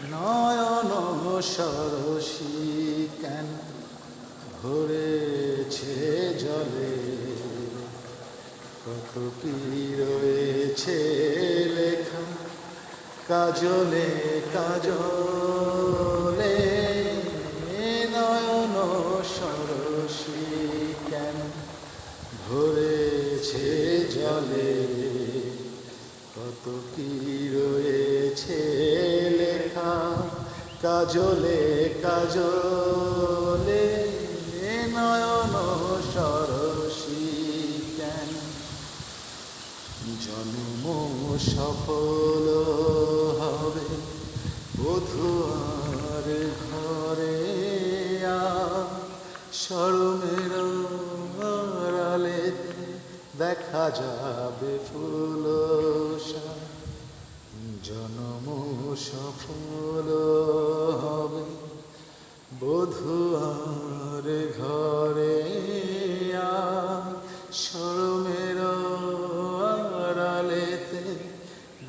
নয়ন সরসী কেন ভরেছে জলে, কত কি রয়েছে লেখা কাজলে কাজলে। নয়ন সরসী কেন ভরেছে জলে, কত কি রয়েছে লেখা কাজলে কাজলে। নয়ন সরসী কেন জন্ম সফল হবে বধূ আর ঘরে, শরমের আড়ালেতে দেখা যাবে ফুল। জন্ম সফল হবে বধূ আর ঘরে, শরমের আড়ালেতে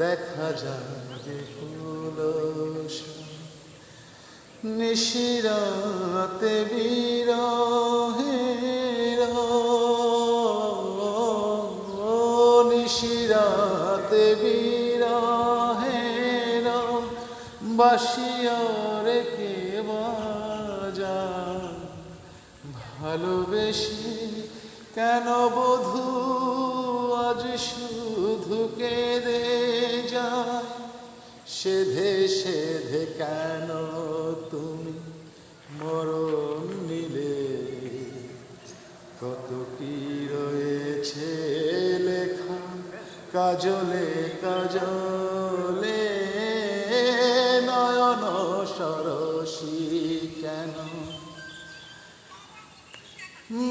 দেখা যাবে ফুল। নিশিরাতে বিরহের, নিশিরাতে বিরহের বাঁশিয়া রেখে বাজা, ভালোবেসে কেন বধূ আজ শুধু কেঁদে যায়। সেধে সেধে কেন তুমি মরণ নিলে, কত কি রয়েছে লেখা কাজলে কাজলে। নয়ন সরসী কেন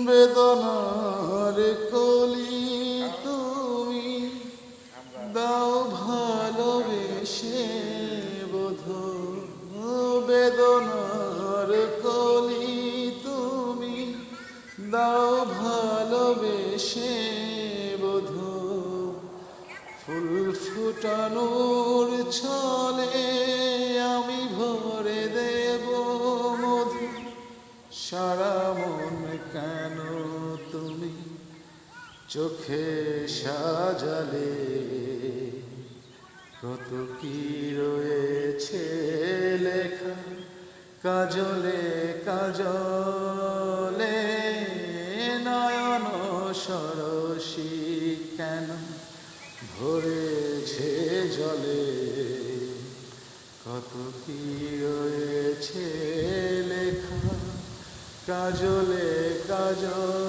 বেদনার কলি তুমি দাও ভালোবেসে বধূ। বেদনার কলি তুমি দাও ভালোবেসে বধূ। ফুল ফুটানোর ছলে আমি ভরে দেব মধু, সারা মন কেন তুমি চোখে সাজালে, কত কি রয়েছে লেখা কাজলে কাজলে। নয়ন সরসী কেন ভরেছে জলে, কত কি রয়েছে লেখা কাজলে কাজলে।